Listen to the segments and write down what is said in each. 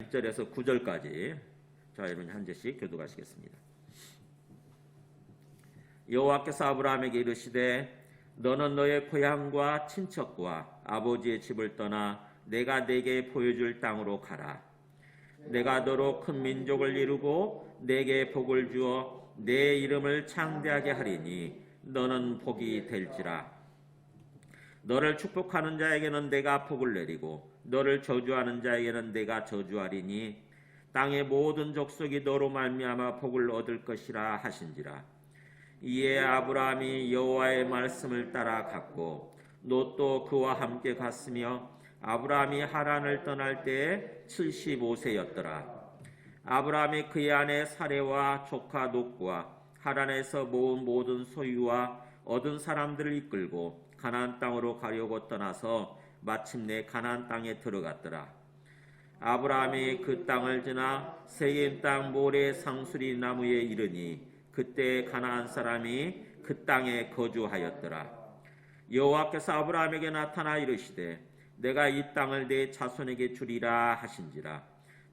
1절에서 9절까지 자, 여러분 한 절씩 교독하시겠습니다. 여호와께서 아브라함에게 이르시되 너는 너의 고향과 친척과 아버지의 집을 떠나 내가 네게 보여줄 땅으로 가라. 내가 너로 큰 민족을 이루고 네게 복을 주어 내 이름을 창대하게 하리니 너는 복이 될지라. 너를 축복하는 자에게는 내가 복을 내리고 너를 저주하는 자에게는 내가 저주하리니 땅의 모든 족속이 너로 말미암아 복을 얻을 것이라 하신지라. 이에 아브라함이 여호와의 말씀을 따라 갔고 롯도 그와 함께 갔으며 아브라함이 하란을 떠날 때에 75세였더라. 아브라함이 그의 아내 사레와 조카 롯과 하란에서 모은 모든 소유와 얻은 사람들을 이끌고 가나안 땅으로 가려고 떠나서 마침내 가나안 땅에 들어갔더라. 아브라함이 그 땅을 지나 세겜 땅 모레 상수리 나무에 이르니 그때 가나안 사람이 그 땅에 거주하였더라. 여호와께서 아브라함에게 나타나 이르시되 내가 이 땅을 내 자손에게 주리라 하신지라.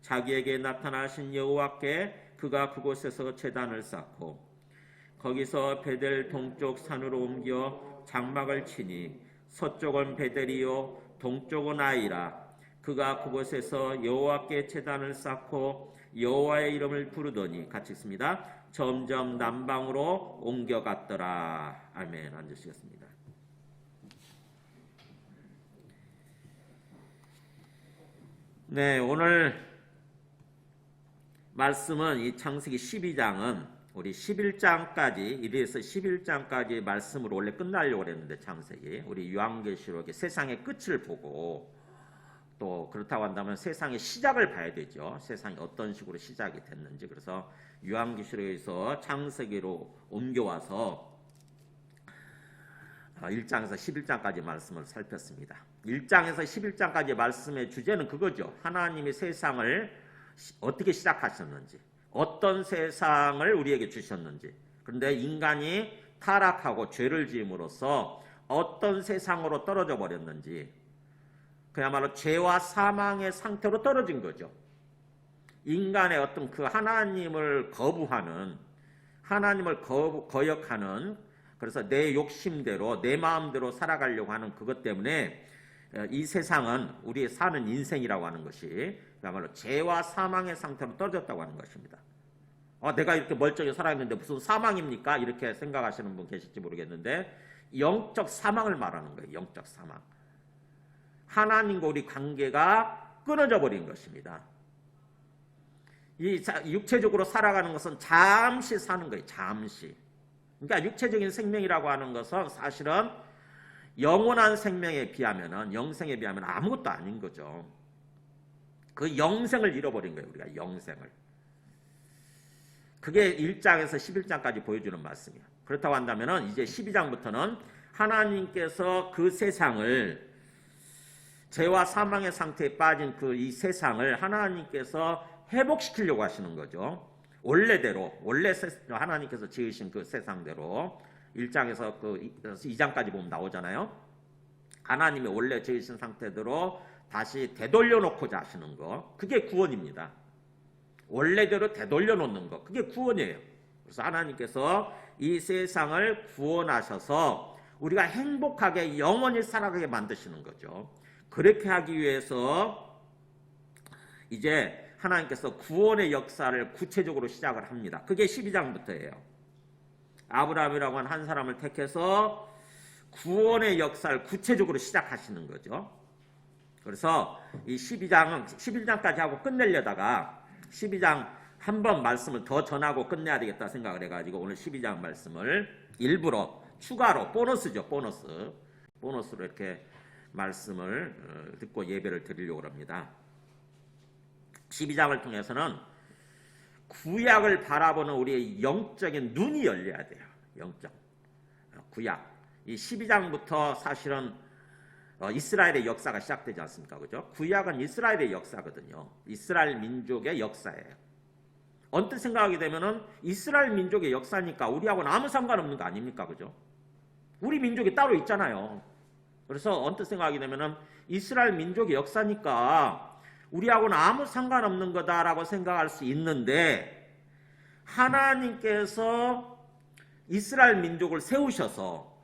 자기에게 나타나신 여호와께 그가 그곳에서 제단을 쌓고 거기서 베델 동쪽 산으로 옮겨 장막을 치니 서쪽은 베델이요 동쪽은 아이라. 그가 그곳에서 여호와께 제단을 쌓고 여호와의 이름을 부르더니 같이 읽습니다. 점점 남방으로 옮겨갔더라. 아멘. 앉으시겠습니다. 네, 오늘 말씀은 이 창세기 12장은 우리 11장까지 1에서 11장까지 말씀으로 원래 끝나려고 그랬는데 창세기 우리 요한계시록의 세상의 끝을 보고 또 그렇다고 한다면 세상의 시작을 봐야 되죠. 세상이 어떤 식으로 시작이 됐는지. 그래서 요한계시록에서 창세기로 옮겨와서 1장에서 11장까지 말씀을 살폈습니다. 1장에서 11장까지 말씀의 주제는 그거죠. 하나님이 세상을 어떻게 시작하셨는지, 어떤 세상을 우리에게 주셨는지, 그런데 인간이 타락하고 죄를 지음으로써 어떤 세상으로 떨어져 버렸는지, 그야말로 죄와 사망의 상태로 떨어진 거죠. 인간의 어떤 그 하나님을 거부하는, 하나님을 거역하는, 그래서 내 욕심대로 내 마음대로 살아가려고 하는 그것 때문에 이 세상은 우리의 사는 인생이라고 하는 것이 그야말로 죄와 사망의 상태로 떨어졌다고 하는 것입니다. 내가 이렇게 멀쩡히 살아있는데 무슨 사망입니까? 이렇게 생각하시는 분 계실지 모르겠는데 영적 사망을 말하는 거예요. 영적 사망. 하나님과 우리 관계가 끊어져 버린 것입니다. 이 육체적으로 살아가는 것은 잠시 사는 거예요. 잠시. 그러니까 육체적인 생명이라고 하는 것은 사실은 영원한 생명에 비하면은, 영생에 비하면 아무것도 아닌 거죠. 그 영생을 잃어버린 거예요. 우리가 영생을. 그게 1장에서 11장까지 보여주는 말씀이에요. 그렇다고 한다면은 이제 12장부터는 하나님께서 그 세상을, 죄와 사망의 상태에 빠진 이 세상을 하나님께서 회복시키려고 하시는 거죠. 원래대로, 원래 하나님께서 지으신 그 세상대로 1장에서 2장까지 보면 나오잖아요. 하나님이 원래 지으신 상태대로 다시 되돌려 놓고자 하시는 거. 그게 구원입니다. 원래대로 되돌려 놓는 거. 그게 구원이에요. 그래서 하나님께서 이 세상을 구원하셔서 우리가 행복하게 영원히 살아가게 만드시는 거죠. 그렇게 하기 위해서 이제 하나님께서 구원의 역사를 구체적으로 시작을 합니다. 그게 12장부터예요. 아브라함이라고 하는 한 사람을 택해서 구원의 역사를 구체적으로 시작하시는 거죠. 그래서 이 12장은 11장까지 하고 끝내려다가 12장 한 번 말씀을 더 전하고 끝내야 되겠다 생각을 해가지고 오늘 12장 말씀을 일부러 추가로 보너스죠. 보너스로 이렇게 말씀을 듣고 예배를 드리려고 합니다. 12장을 통해서는 구약을 바라보는 우리의 영적인 눈이 열려야 돼요. 영적 구약. 이 12장부터 사실은 이스라엘의 역사가 시작되지 않습니까? 그죠? 구약은 이스라엘의 역사거든요. 이스라엘 민족의 역사예요. 언뜻 생각하게 되면은 이스라엘 민족의 역사니까 우리하고는 아무 상관없는 거 아닙니까? 그죠? 우리 민족이 따로 있잖아요. 그래서 언뜻 생각하게 되면은 이스라엘 민족의 역사니까 우리하고는 아무 상관없는 거다라고 생각할 수 있는데, 하나님께서 이스라엘 민족을 세우셔서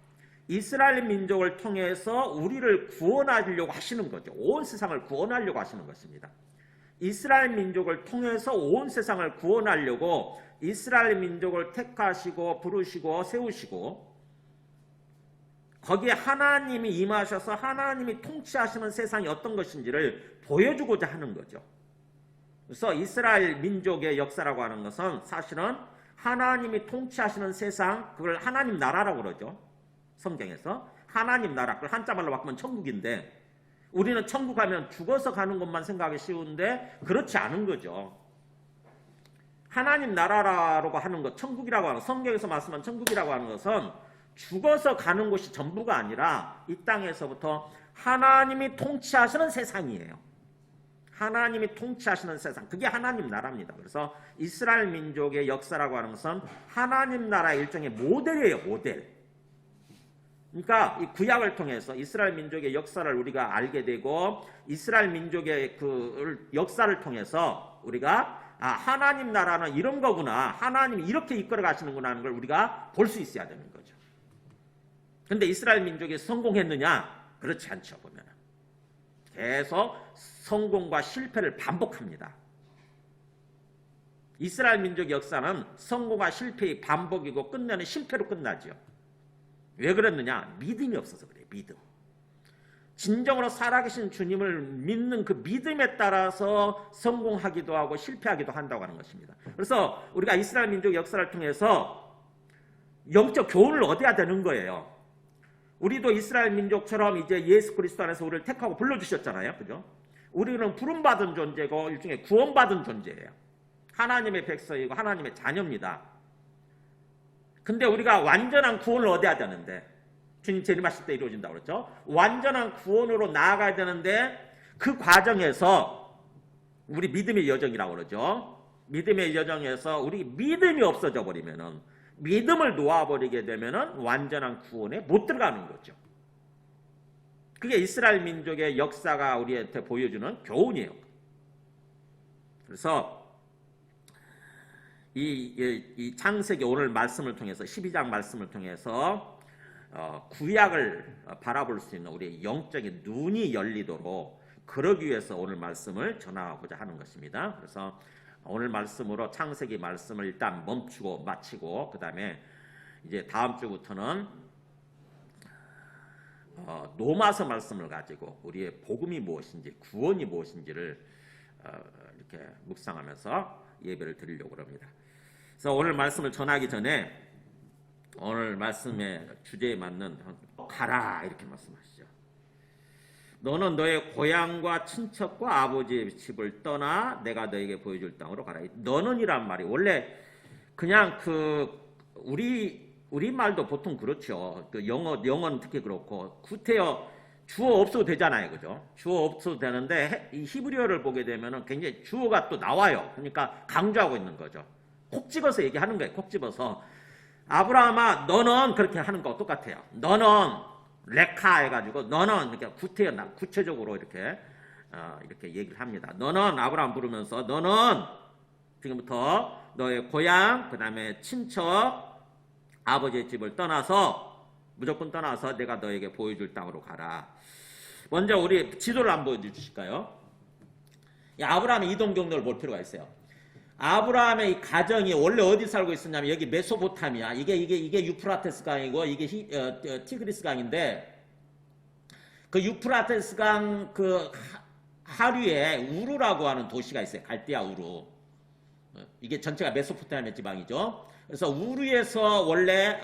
이스라엘 민족을 통해서 우리를 구원하려고 하시는 거죠. 온 세상을 구원하려고 하시는 것입니다. 이스라엘 민족을 통해서 온 세상을 구원하려고 이스라엘 민족을 택하시고 부르시고 세우시고, 거기에 하나님이 임하셔서 하나님이 통치하시는 세상이 어떤 것인지를 보여주고자 하는 거죠. 그래서 이스라엘 민족의 역사라고 하는 것은 사실은 하나님이 통치하시는 세상, 그걸 하나님 나라라고 그러죠. 성경에서 하나님 나라, 그걸 한자말로 바꾸면 천국인데, 우리는 천국 가면 죽어서 가는 것만 생각하기 쉬운데 그렇지 않은 거죠. 하나님 나라라고 하는 것, 천국이라고 하는, 성경에서 말씀한 천국이라고 하는 것은 죽어서 가는 곳이 전부가 아니라 이 땅에서부터 하나님이 통치하시는 세상이에요. 하나님이 통치하시는 세상, 그게 하나님 나라입니다. 그래서 이스라엘 민족의 역사라고 하는 것은 하나님 나라의 일종의 모델이에요. 모델. 그러니까 이 구약을 통해서 이스라엘 민족의 역사를 우리가 알게 되고, 이스라엘 민족의 그 역사를 통해서 우리가 하나님 나라는 이런 거구나, 하나님이 이렇게 이끌어 가시는구나 하는 걸 우리가 볼 수 있어야 되는 거죠. 근데 이스라엘 민족이 성공했느냐? 그렇지 않죠. 보면 계속 성공과 실패를 반복합니다. 이스라엘 민족의 역사는 성공과 실패의 반복이고 끝내는 실패로 끝나죠. 왜 그랬느냐? 믿음이 없어서 그래요. 믿음. 진정으로 살아계신 주님을 믿는 그 믿음에 따라서 성공하기도 하고 실패하기도 한다고 하는 것입니다. 그래서 우리가 이스라엘 민족의 역사를 통해서 영적 교훈을 얻어야 되는 거예요. 우리도 이스라엘 민족처럼 이제 예수 그리스도 안에서 우리를 택하고 불러주셨잖아요. 그죠? 우리는 부름받은 존재고 일종의 구원받은 존재예요. 하나님의 백성이고 하나님의 자녀입니다. 근데 우리가 완전한 구원을 얻어야 되는데, 주님 재림하실 때 이루어진다고 그랬죠. 완전한 구원으로 나아가야 되는데 그 과정에서 우리 믿음의 여정이라고 그러죠. 믿음의 여정에서 우리 믿음이 없어져 버리면은, 믿음을 놓아버리게 되면은 완전한 구원에 못 들어가는 거죠. 그게 이스라엘 민족의 역사가 우리한테 보여주는 교훈이에요. 그래서 이 창세기 오늘 말씀을 통해서, 12장 말씀을 통해서 구약을 바라볼 수 있는 우리의 영적인 눈이 열리도록, 그러기 위해서 오늘 말씀을 전하고자 하는 것입니다. 그래서 오늘 말씀으로 창세기 말씀을 일단 멈추고 마치고, 그 다음에 이제 다음 주부터는 로마서 말씀을 가지고 우리의 복음이 무엇인지, 구원이 무엇인지를 이렇게 묵상하면서 예배를 드리려고 합니다. 그래서 오늘 말씀을 전하기 전에 오늘 말씀의 주제에 맞는 가라 이렇게 말씀하시죠. 너는 너의 고향과 친척과 아버지의 집을 떠나 내가 너에게 보여줄 땅으로 가라. 너는이란 말이 원래 그냥 우리 말도 보통 그렇죠. 그 영어는 특히 그렇고 구태여 주어 없어도 되잖아요. 그죠? 주어 없어도 되는데 이 히브리어를 보게 되면은 굉장히 주어가 또 나와요. 그러니까 강조하고 있는 거죠. 콕 집어서 얘기하는 거예요. 콕 집어서. 아브라함아 너는 그렇게 하는 거 똑같아요. 너는 레카 해가지고 너는 이렇게 구체적으로 이렇게 얘기를 합니다. 너는 아브라함 부르면서 너는 지금부터 너의 고향, 그 다음에 친척, 아버지의 집을 떠나서 무조건 떠나서 내가 너에게 보여줄 땅으로 가라. 먼저 우리 지도를 한번 보여주실까요? 아브라함의 이동 경로를 볼 필요가 있어요. 아브라함의 이 가정이 원래 어디 살고 있었냐면 여기 메소포타미아, 이게 유프라테스 강이고 이게 티그리스 강인데, 그 유프라테스 강 그 하류에 우루라고 하는 도시가 있어요. 갈대아 우루. 이게 전체가 메소포타미아 지방이죠. 그래서 우루에서 원래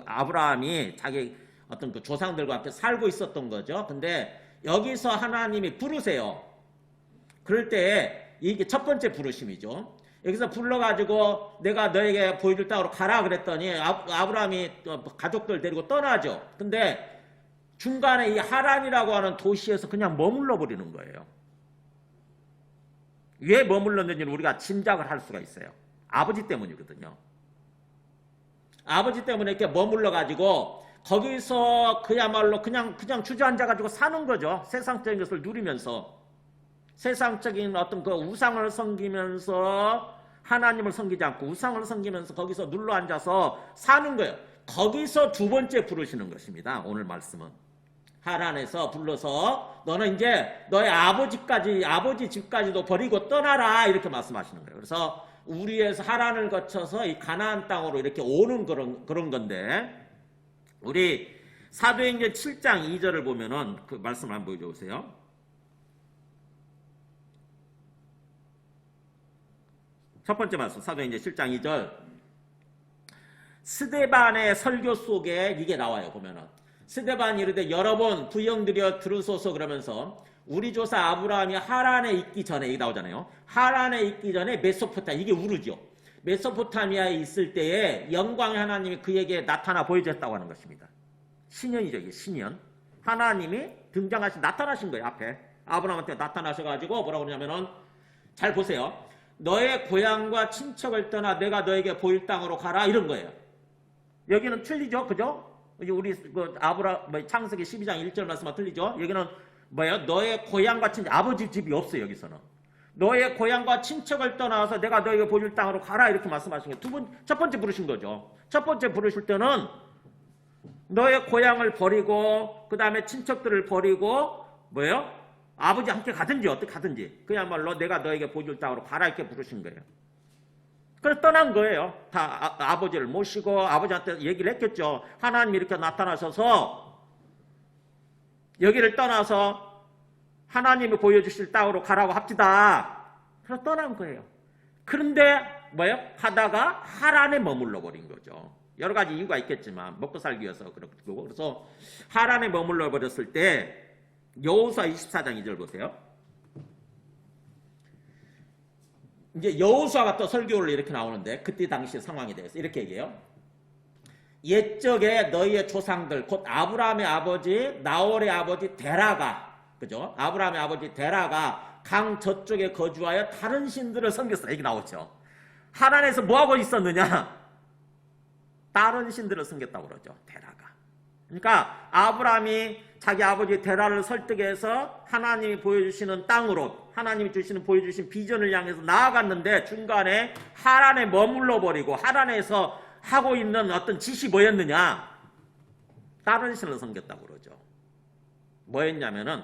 아브라함이 자기 어떤 그 조상들과 함께 살고 있었던 거죠. 근데 여기서 하나님이 부르세요. 그럴 때 이게 첫 번째 부르심이죠. 여기서 불러가지고 내가 너에게 보여줄 땅으로 가라 그랬더니 아브라함이 가족들 데리고 떠나죠. 근데 중간에 이 하란이라고 하는 도시에서 그냥 머물러 버리는 거예요. 왜 머물렀는지는 우리가 짐작을 할 수가 있어요. 아버지 때문이거든요. 아버지 때문에 이렇게 머물러가지고 거기서 그야말로 그냥 주저앉아가지고 사는 거죠. 세상적인 것을 누리면서. 세상적인 어떤 그 우상을 섬기면서 하나님을 섬기지 않고 우상을 섬기면서 거기서 눌러 앉아서 사는 거예요. 거기서 두 번째 부르시는 것입니다. 오늘 말씀은. 하란에서 불러서 너는 이제 너의 아버지 집까지도 버리고 떠나라 이렇게 말씀하시는 거예요. 그래서 우리에서 하란을 거쳐서 이 가나안 땅으로 이렇게 오는 그런 건데, 우리 사도행전 7장 2절을 보면은 그 말씀을 한번 보여주세요. 첫 번째 말씀, 사도행전 7장 2절. 스데반의 설교 속에 이게 나와요. 보면은 스데반이 이르되 여러분 부형들여 들으소서 그러면서 우리 조사 아브라함이 하란에 있기 전에, 이게 나오잖아요. 하란에 있기 전에 메소포타미아, 이게 우르죠. 메소포타미아에 있을 때에 영광의 하나님이 그에게 나타나 보여줬다고 하는 것입니다. 신년이죠. 이게 신년. 하나님이 나타나신 거예요. 앞에 아브라함한테 나타나셔가지고 뭐라고 그러냐면은, 잘 보세요. 너의 고향과 친척을 떠나 내가 너에게 보일 땅으로 가라, 이런 거예요. 여기는 틀리죠, 그죠? 우리 그 창세기 12장 1절 말씀과 틀리죠. 여기는 뭐예요? 너의 고향과 친척, 아버지 집이 없어요. 여기서는 너의 고향과 친척을 떠나서 내가 너에게 보일 땅으로 가라, 이렇게 말씀하신 거예요. 첫 번째 부르신 거죠. 첫 번째 부르실 때는 너의 고향을 버리고 그 다음에 친척들을 버리고 뭐예요? 아버지 함께 가든지 어떻게 가든지 그야말로 내가 너에게 보여줄 땅으로 가라, 이렇게 부르신 거예요. 그래서 떠난 거예요. 다 아버지를 모시고 아버지한테 얘기를 했겠죠. 하나님이 이렇게 나타나셔서 여기를 떠나서 하나님이 보여주실 땅으로 가라고 합시다. 그래서 떠난 거예요. 그런데 뭐예요? 하다가 하란에 머물러 버린 거죠. 여러 가지 이유가 있겠지만 먹고 살기 위해서 그렇고, 그래서 하란에 머물러 버렸을 때 여호수아 24장 2절 보세요. 이제 여호수아가 또 설교를 이렇게 나오는데 그때 당시 상황에 대해서 이렇게 얘기해요. 옛적에 너희의 조상들 곧 아브라함의 아버지 나홀의 아버지 데라가, 그죠? 아브라함의 아버지 데라가 강 저쪽에 거주하여 다른 신들을 섬겼어. 이게 나오죠. 하란에서 뭐 하고 있었느냐? 다른 신들을 섬겼다고 그러죠. 데라가. 그러니까 아브라함이 자기 아버지 데라를 설득해서 하나님이 보여주시는 땅으로, 하나님이 보여주신 비전을 향해서 나아갔는데 중간에 하란에 머물러 버리고 하란에서 하고 있는 어떤 짓이 뭐였느냐? 다른 신을 섬겼다고 그러죠. 뭐였냐면은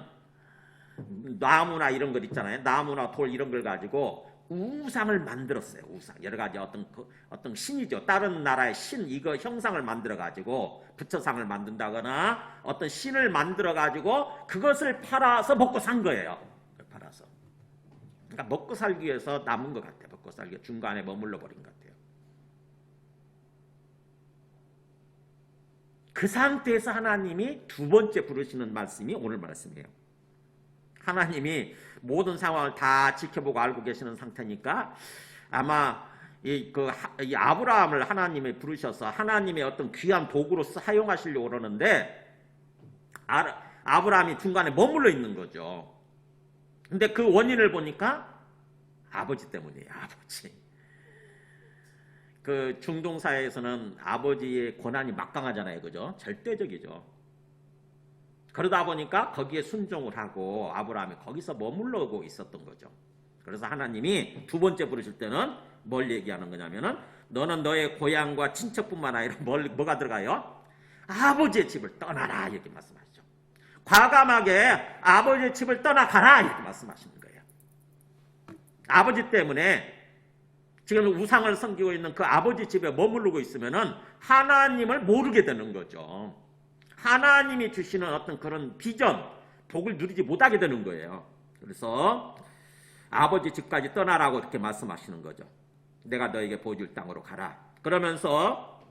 나무나 이런 것 있잖아요. 나무나 돌 이런 걸 가지고 우상을 만들었어요. 우상. 여러 가지 어떤 신이죠. 다른 나라의 신, 이거 형상을 만들어 가지고 부처상을 만든다거나 어떤 신을 만들어 가지고 그것을 팔아서 먹고 산 거예요. 팔아서. 그러니까 먹고 살기 위해서 남은 것 같아요. 먹고 살기 위해서 중간에 머물러 버린 것 같아요. 그 상태에서 하나님이 두 번째 부르시는 말씀이 오늘 말씀이에요. 하나님이 모든 상황을 다 지켜보고 알고 계시는 상태니까 아마 이 아브라함을 하나님이 부르셔서 하나님의 어떤 귀한 도구로 사용하시려고 그러는데 아브라함이 중간에 머물러 있는 거죠. 근데 그 원인을 보니까 아버지 때문이에요. 아버지. 그 중동 사회에서는 아버지의 권한이 막강하잖아요. 그죠? 절대적이죠. 그러다 보니까 거기에 순종을 하고 아브라함이 거기서 머물러고 있었던 거죠. 그래서 하나님이 두 번째 부르실 때는 뭘 얘기하는 거냐면은 너는 너의 고향과 친척뿐만 아니라 뭐가 들어가요? 아버지의 집을 떠나라, 이렇게 말씀하시죠. 과감하게 아버지의 집을 떠나가라, 이렇게 말씀하시는 거예요. 아버지 때문에 지금 우상을 섬기고 있는 그 아버지 집에 머무르고 있으면은 하나님을 모르게 되는 거죠. 하나님이 주시는 어떤 그런 비전, 복을 누리지 못하게 되는 거예요. 그래서 아버지 집까지 떠나라고 이렇게 말씀하시는 거죠. 내가 너에게 보여줄 땅으로 가라. 그러면서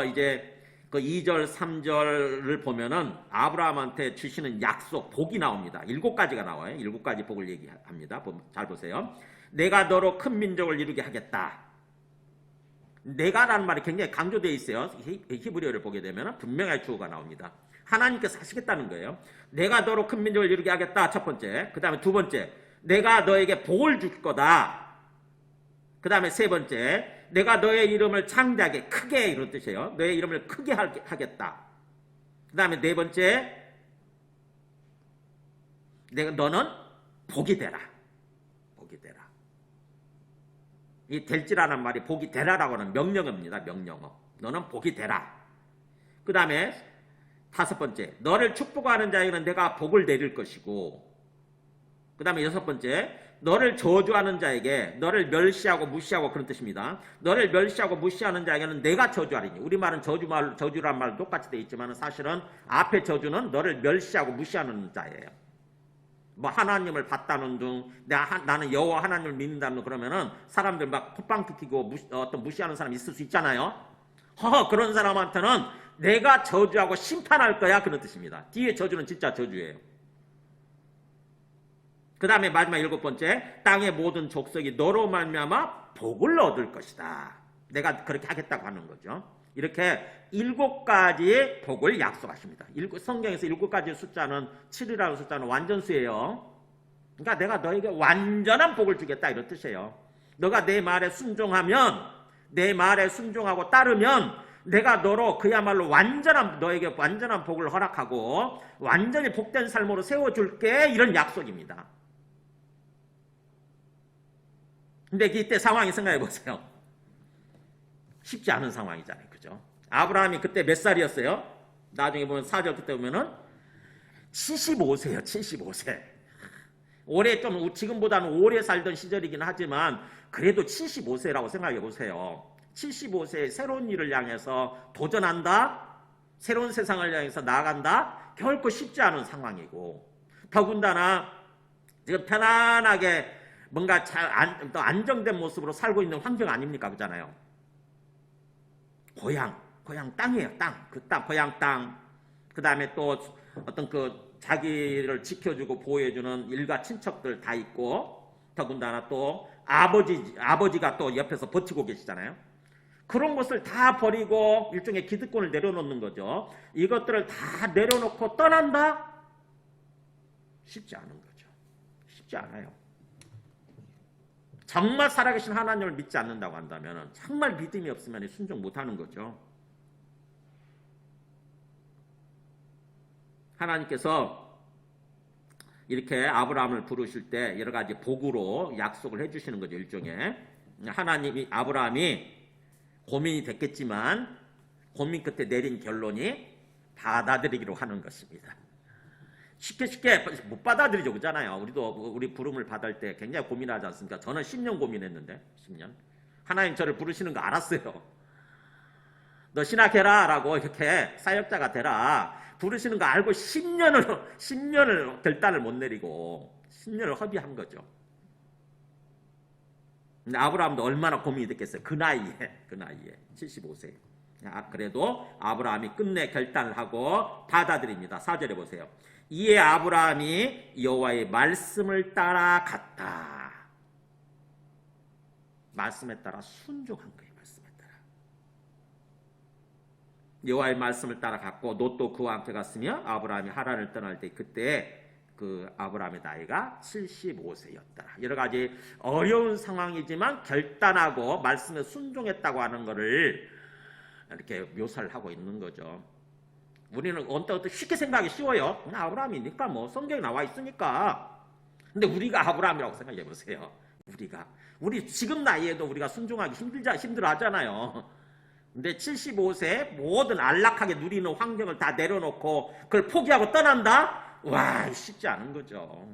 이제 그 2절, 3절을 보면은 아브라함한테 주시는 약속, 복이 나옵니다. 7가지가 나와요. 7가지 복을 얘기합니다. 잘 보세요. 내가 너로 큰 민족을 이루게 하겠다. 내가라는 말이 굉장히 강조되어 있어요. 히브리어를 보게 되면 분명히 주어가 나옵니다. 하나님께서 하시겠다는 거예요. 내가 너로 큰 민족을 이루게 하겠다. 첫 번째. 그 다음에 두 번째. 내가 너에게 복을 줄 거다. 그 다음에 세 번째. 내가 너의 이름을 창대하게 크게, 이런 뜻이에요. 너의 이름을 크게 하겠다. 그 다음에 네 번째. 너는 복이 되라. 복이 되라. 이 될지라는 말이 복이 되라라고 하는 명령어입니다. 명령어. 너는 복이 되라. 그 다음에 5번째, 너를 축복하는 자에게는 내가 복을 내릴 것이고, 그 다음에 6번째, 너를 저주하는 자에게, 너를 멸시하고 무시하고, 그런 뜻입니다. 너를 멸시하고 무시하는 자에게는 내가 저주하리니. 우리말은 저주란 말 똑같이 되어 있지만 사실은 앞에 저주는 너를 멸시하고 무시하는 자예요. 뭐 하나님을 봤다는 둥, 나는 여호와 하나님을 믿는다는 둥, 그러면은 사람들 막 콧방귀 뀌고 어떤 무시하는 사람이 있을 수 있잖아요. 그런 사람한테는 내가 저주하고 심판할 거야, 그런 뜻입니다. 뒤에 저주는 진짜 저주예요. 그 다음에 마지막 7번째, 땅의 모든 족속이 너로 말미암아 복을 얻을 것이다. 내가 그렇게 하겠다고 하는 거죠. 이렇게 7가지의 복을 약속하십니다. 성경에서 7가지의 숫자는 7이라는 숫자는 완전수예요. 그러니까 내가 너에게 완전한 복을 주겠다, 이런 뜻이에요. 너가 내 말에 순종하면, 내 말에 순종하고 따르면 내가 너로 그야말로 너에게 완전한 복을 허락하고 완전히 복된 삶으로 세워줄게, 이런 약속입니다. 근데 이때 상황이 생각해 보세요. 쉽지 않은 상황이잖아요. 그죠? 아브라함이 그때 몇 살이었어요? 나중에 보면 4절 그때 보면은 75세예요. 75세. 올해 좀 지금보다는 오래 살던 시절이긴 하지만 그래도 75세라고 생각해 보세요. 75세에 새로운 일을 향해서 도전한다? 새로운 세상을 향해서 나아간다? 결코 쉽지 않은 상황이고, 더군다나 지금 편안하게 뭔가 안정된 모습으로 살고 있는 환경 아닙니까? 그잖아요. 고향 땅이에요. 고향 땅. 그 다음에 또 어떤 자기를 지켜주고 보호해주는 일가 친척들 다 있고, 더군다나 또 아버지가 또 옆에서 버티고 계시잖아요. 그런 것을 다 버리고 일종의 기득권을 내려놓는 거죠. 이것들을 다 내려놓고 떠난다? 쉽지 않은 거죠. 쉽지 않아요. 정말 살아계신 하나님을 믿지 않는다고 한다면, 정말 믿음이 없으면 순종 못하는 거죠. 하나님께서 이렇게 아브라함을 부르실 때 여러 가지 복으로 약속을 해주시는 거죠. 일종의 아브라함이 고민이 됐겠지만 고민 끝에 내린 결론이 받아들이기로 하는 것입니다. 쉽게 못 받아들이죠. 그잖아요. 우리 부름을 받을 때 굉장히 고민하지 않습니까? 저는 10년 고민했는데, 10년. 하나님 저를 부르시는 거 알았어요. 너 신학해라 라고 이렇게 사역자가 되라 부르시는 거 알고 10년을 결단을 못 내리고 10년을 허비한 거죠. 근데 아브라함도 얼마나 고민이 됐겠어요. 그 나이에 75세. 그래도 아브라함이 끝내 결단을 하고 받아들입니다. 4절에 보세요. 이에 아브라함이 여호와의 말씀을 따라 갔다. 말씀에 따라 순종한 거예요. 말씀에 따라. 여호와의 말씀을 따라 갔고 롯도 그와 함께 갔으며 아브라함이 하란을 떠날 때 그때 그 아브라함의 나이가 75세였다. 여러 가지 어려운 상황이지만 결단하고 말씀에 순종했다고 하는 것을 이렇게 묘사를 하고 있는 거죠. 우리는 언뜻 쉽게 생각하기 쉬워요. 그냥 아브라함이니까 뭐 성경에 나와 있으니까. 근데 우리가 아브라함이라고 생각해 보세요. 우리 지금 나이에도 우리가 순종하기 힘들어 하잖아요. 근데 75세 모든 안락하게 누리는 환경을 다 내려놓고 그걸 포기하고 떠난다? 와, 쉽지 않은 거죠.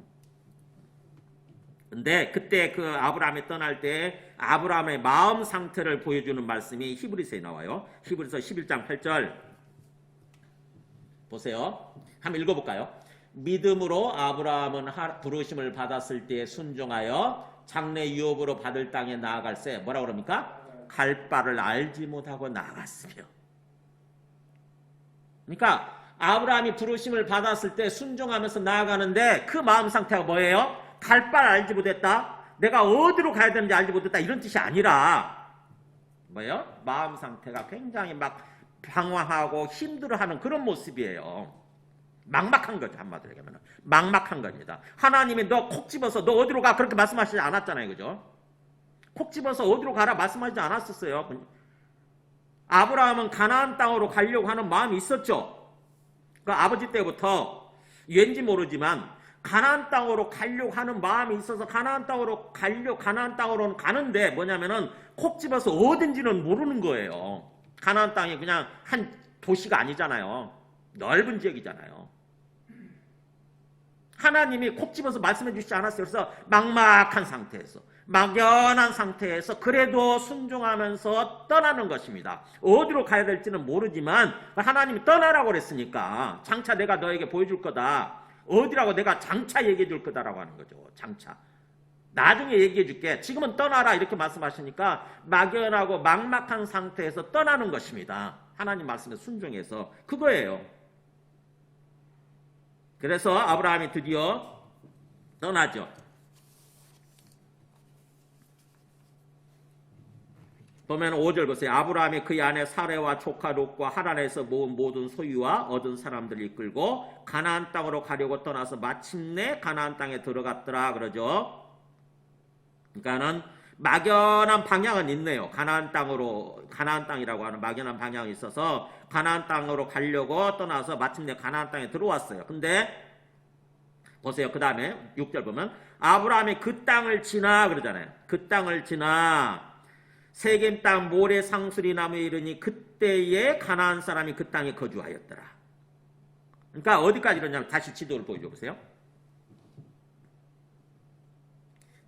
근데 그때 그 아브라함이 떠날 때 아브라함의 마음 상태를 보여주는 말씀이 히브리서에 나와요. 히브리서 11장 8절 보세요. 한번 읽어볼까요? 믿음으로 아브라함은 부르심을 받았을 때 순종하여 장래 유업으로 받을 땅에 나아갈새 뭐라고 그럽니까? 갈 바를 알지 못하고 나아갔으며. 그러니까 아브라함이 부르심을 받았을 때 순종하면서 나아가는데 그 마음 상태가 뭐예요? 갈 바를 알지 못했다. 내가 어디로 가야 되는지 알지 못했다. 이런 뜻이 아니라 뭐예요? 마음 상태가 굉장히 막 방황하고 힘들어하는 그런 모습이에요. 막막한 거죠. 한마디로 얘기하면 막막한 겁니다. 하나님이 너 콕 집어서 너 어디로 가 그렇게 말씀하시지 않았잖아요. 그죠? 콕 집어서 어디로 가라 말씀하지 않았었어요. 아브라함은 가나안 땅으로 가려고 하는 마음이 있었죠. 그 아버지 때부터 왠지 모르지만 가나안 땅으로 가려고 하는 마음이 있어서 가나안 땅으로는 가는데 뭐냐면은 콕 집어서 어딘지는 모르는 거예요. 가나안 땅이 그냥 한 도시가 아니잖아요. 넓은 지역이잖아요. 하나님이 콕 집어서 말씀해 주시지 않았어요. 그래서 막막한 상태에서, 막연한 상태에서 그래도 순종하면서 떠나는 것입니다. 어디로 가야 될지는 모르지만 하나님이 떠나라고 그랬으니까 장차 내가 너에게 보여줄 거다. 어디라고 내가 장차 얘기해 줄 거다라고 하는 거죠. 장차. 나중에 얘기해 줄게. 지금은 떠나라 이렇게 말씀하시니까 막연하고 막막한 상태에서 떠나는 것입니다. 하나님 말씀에 순종해서 그거예요. 그래서 아브라함이 드디어 떠나죠. 보면 5절 보세요. 아브라함이 그의 아내 사레와 조카 롯과 하란에서 모은 모든 소유와 얻은 사람들을 이끌고 가나안 땅으로 가려고 떠나서 마침내 가나안 땅에 들어갔더라 그러죠. 그러니까는 막연한 방향은 있네요. 가나안 땅이라고 하는 막연한 방향이 있어서 가나안 땅으로 가려고 떠나서 마침내 가나안 땅에 들어왔어요. 근데 보세요. 그 다음에 6절 보면 아브라함이 그 땅을 지나 그러잖아요. 그 땅을 지나 세겜 땅 모래 상수리 나무에 이르니 그때에 가나안 사람이 그 땅에 거주하였더라. 그러니까 어디까지 이러냐면 다시 지도를 보여줘 보세요.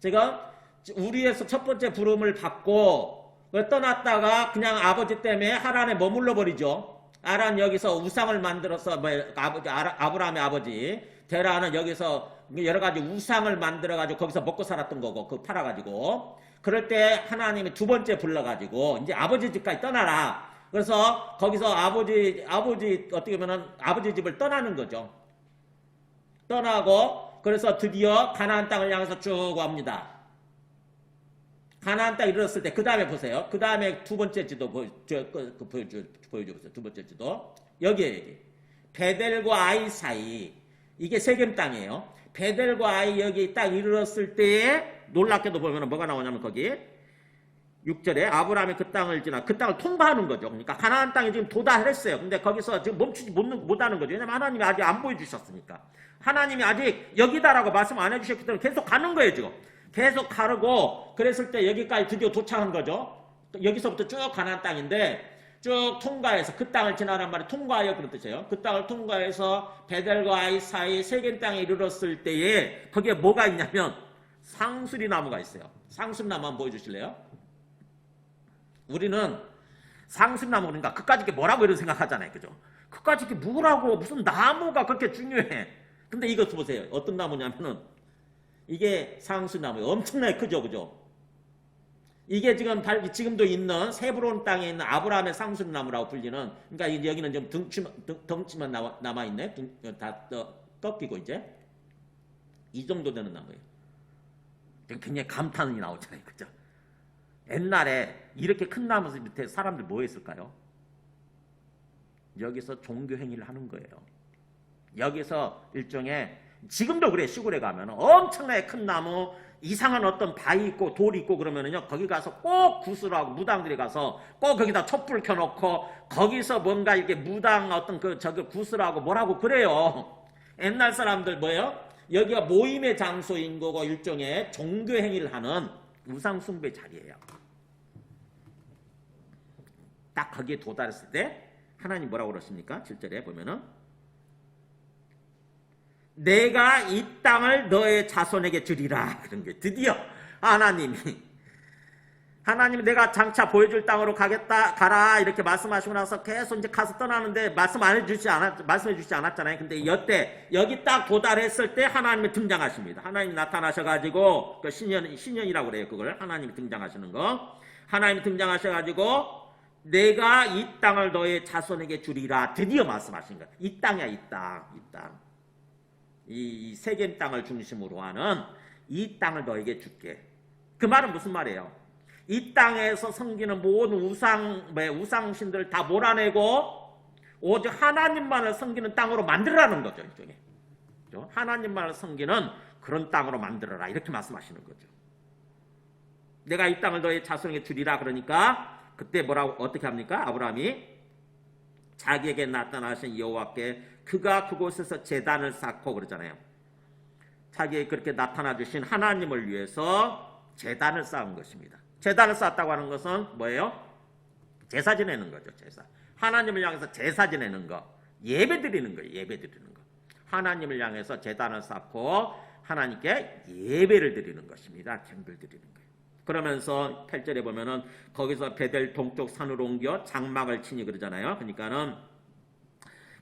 제가 우리에서 첫 번째 부름을 받고 떠났다가 그냥 아버지 때문에 하란에 머물러 버리죠. 하란 여기서 우상을 만들어서 아브라함의 아버지 데라는 여기서 여러 가지 우상을 만들어가지고 거기서 먹고 살았던 거고 그 팔아가지고 그럴 때 하나님이 두 번째 불러가지고 이제 아버지 집까지 떠나라. 그래서 거기서 아버지 어떻게 보면 아버지 집을 떠나는 거죠. 떠나고 그래서 드디어 가나안 땅을 향해서 쭉 갑니다. 가나안 땅에 이르렀을 때 그 다음에 보세요. 그 다음에 두 번째 지도 보여줘 보세요. 두 번째 지도 여기 베델과 아이 사이 이게 세겜 땅이에요. 베델과 아이 여기 딱 이르렀을 때에 놀랍게도 보면 뭐가 나오냐면 거기 6절에 아브라함이 그 땅을 지나 그 땅을 통과하는 거죠. 그러니까 가나안 땅에 지금 도달했어요. 근데 거기서 지금 멈추지 못하는 거죠. 왜냐면 하나님이 아직 안 보여주셨으니까. 하나님이 아직 여기다라고 말씀 안 해주셨기 때문에 계속 가는 거예요. 지금 계속 가르고 그랬을 때 여기까지 드디어 도착한 거죠. 여기서부터 쭉 가나안 땅인데 쭉 통과해서 그 땅을 지나란 말이 통과하여 그런 뜻이에요. 그 땅을 통과해서 베델과 아이 사이 세겜 땅에 이르렀을 때에 거기에 뭐가 있냐면 상수리 나무가 있어요. 상수리 나무 한번 보여주실래요? 우리는 상수리 나무 그러니까 그까짓 게 뭐라고 이런 생각하잖아요. 그죠? 그까짓 게 뭐라고 무슨 나무가 그렇게 중요해. 근데 이것 보세요. 어떤 나무냐면은 이게 상수리 나무예요. 엄청나게 크죠. 그죠? 이게 지금도 있는 세브론 땅에 있는 아브라함의 상수리 나무라고 불리는 그러니까 이제 여기는 좀 덩치만 남아있네. 다 꺾이고 이제 이 정도 되는 나무예요. 굉장히 감탄이 나오잖아요. 그죠? 옛날에 이렇게 큰 나무 밑에 사람들 뭐 했을까요? 여기서 종교 행위를 하는 거예요. 여기서 일종의 지금도 그래. 시골에 가면 엄청나게 큰 나무 이상한 어떤 바위 있고 돌이 있고 그러면은요 거기 가서 꼭 구슬하고 무당들이 가서 꼭 거기다 촛불 켜놓고 거기서 뭔가 이렇게 무당 어떤 저기 구슬하고 뭐라고 그래요. 옛날 사람들 뭐예요? 여기가 모임의 장소인 거고 일종의 종교 행위를 하는 우상 숭배 자리예요. 딱 거기에 도달했을 때 하나님 뭐라고 그러십니까? 7절에 보면은 내가 이 땅을 너의 자손에게 주리라. 그런 게 드디어 하나님이 내가 장차 보여줄 땅으로 가라 이렇게 말씀하시고 나서 계속 이제 가서 떠나는데 말씀해 주시지 않았잖아요. 근데 여태 여기 딱 도달했을 때 하나님이 등장하십니다. 하나님이 나타나셔가지고 그 신년이라고 그래요. 그걸 하나님이 등장하시는 거. 하나님이 등장하셔가지고 내가 이 땅을 너의 자손에게 주리라. 드디어 말씀하신 거예요. 이 땅이야, 이 땅. 이 세겜 땅을 중심으로 하는 이 땅을 너에게 줄게. 그 말은 무슨 말이에요? 이 땅에서 섬기는 모든 우상신들 다 몰아내고 오직 하나님만을 섬기는 땅으로 만들라는 거죠. 일종의. 하나님만을 섬기는 그런 땅으로 만들어라. 이렇게 말씀하시는 거죠. 내가 이 땅을 너의 자손에게 주리라. 그러니까 그때 어떻게 합니까? 아브라함이 자기에게 나타나신 여호와께 그가 그곳에서 제단을 쌓고 그러잖아요. 자기의 그렇게 나타나 주신 하나님을 위해서 제단을 쌓은 것입니다. 제단을 쌓았다고 하는 것은 뭐예요? 제사 지내는 거죠. 제사. 하나님을 향해서 제사 지내는 거. 예배 드리는 거예요. 예배 드리는 거. 하나님을 향해서 제단을 쌓고 하나님께 예배를 드리는 것입니다. 경배를 드리는 거예요. 그러면서 8절에 보면은 거기서 베델 동쪽 산으로 옮겨 장막을 치니 그러잖아요. 그러니까는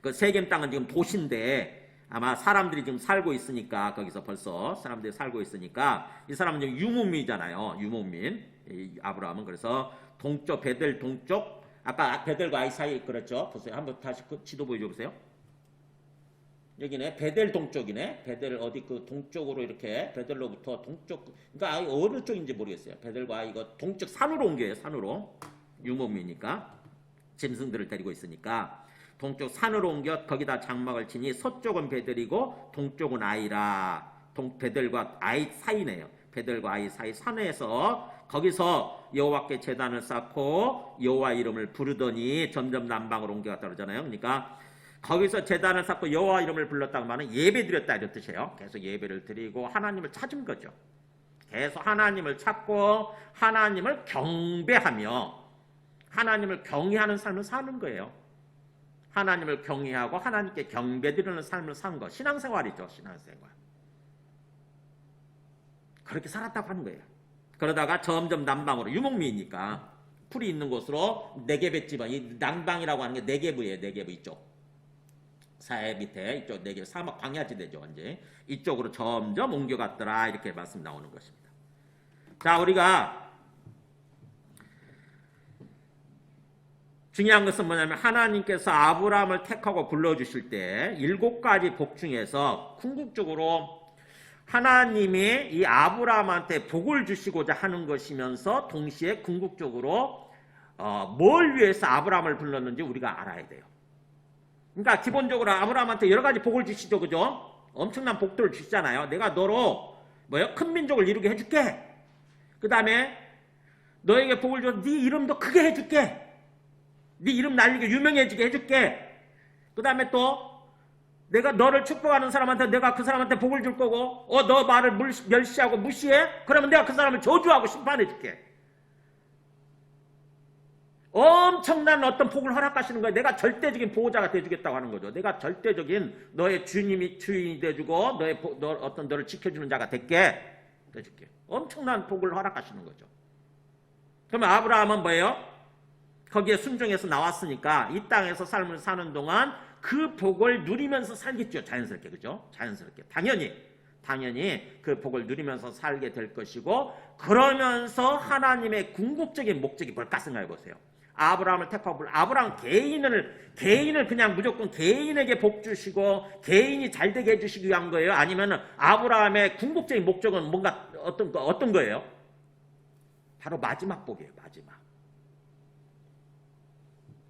그 세겜 땅은 지금 도시인데 아마 사람들이 지금 살고 있으니까 거기서 벌써 사람들이 살고 있으니까 이 사람은 지금 유목민이잖아요. 유목민. 이 아브라함은 그래서 동쪽 베델 동쪽 아까 베델과 아이 사이에 그랬죠. 보세요. 한번 다시 그 지도 보여줘 보세요. 여기네 베델 동쪽이네. 베델 어디 그 동쪽으로 이렇게 베델로부터 동쪽 그러니까 아이 어느 쪽인지 모르겠어요. 베델과 아이 이거 동쪽 산으로 옮겨요. 산으로 유목민이니까 짐승들을 데리고 있으니까 동쪽 산으로 옮겨 거기다 장막을 치니 서쪽은 베델이고 동쪽은 아이라. 베델과 아이 사이네요. 베델과 아이 사이 산에서 거기서 여호와께 제단을 쌓고 여호와 이름을 부르더니 점점 남방으로 옮겨갔다 그러잖아요. 그러니까 거기서 제단을 쌓고 여호와 이름을 불렀다고 하면 예배 드렸다 이런 뜻이에요. 계속 예배를 드리고 하나님을 찾은 거죠. 계속 하나님을 찾고 하나님을 경배하며 하나님을 경외하는 삶을 사는 거예요. 하나님을 경외하고 하나님께 경배드리는 삶을 산 거. 신앙생활이죠. 신앙생활. 그렇게 살았다고 하는 거예요. 그러다가 점점 남방으로 유목민이니까 풀이 있는 곳으로 네게벳 지방, 이 남방이라고 하는 게 네게브예요. 네게브 이쪽. 사해 밑에 이쪽 네게브 사막 광야지대죠. 완전 이쪽으로 점점 옮겨갔더라 이렇게 말씀 나오는 것입니다. 자, 우리가 중요한 것은 뭐냐면 하나님께서 아브라함을 택하고 불러주실 때 7가지 복 중에서 궁극적으로 하나님이 이 아브라함한테 복을 주시고자 하는 것이면서 동시에 궁극적으로 뭘 위해서 아브라함을 불렀는지 우리가 알아야 돼요. 그러니까 기본적으로 아브라함한테 여러 가지 복을 주시죠. 그죠? 엄청난 복들을 주시잖아요. 내가 너로 큰 민족을 이루게 해줄게. 그 다음에 너에게 복을 줘서 네 이름도 크게 해줄게. 네 이름 날리게 유명해지게 해줄게. 그 다음에 또 내가 너를 축복하는 사람한테 내가 그 사람한테 복을 줄 거고 너 말을 멸시하고 무시해? 그러면 내가 그 사람을 저주하고 심판해 줄게. 엄청난 어떤 복을 허락하시는 거예요. 내가 절대적인 보호자가 돼주겠다고 하는 거죠. 내가 절대적인 너의 주인이 돼주고 너를 지켜주는 자가 돼줄게. 엄청난 복을 허락하시는 거죠. 그러면 아브라함은 뭐예요? 거기에 순종해서 나왔으니까 이 땅에서 삶을 사는 동안 그 복을 누리면서 살겠죠. 자연스럽게. 그죠? 자연스럽게. 당연히 그 복을 누리면서 살게 될 것이고 그러면서 하나님의 궁극적인 목적이 뭘까 생각해 보세요. 아브라함을 택하고 아브라함 개인을 그냥 무조건 개인에게 복 주시고 개인이 잘되게 해주시기 위한 거예요? 아니면 아브라함의 궁극적인 목적은 뭔가 어떤 거예요? 바로 마지막 복이에요. 마지막.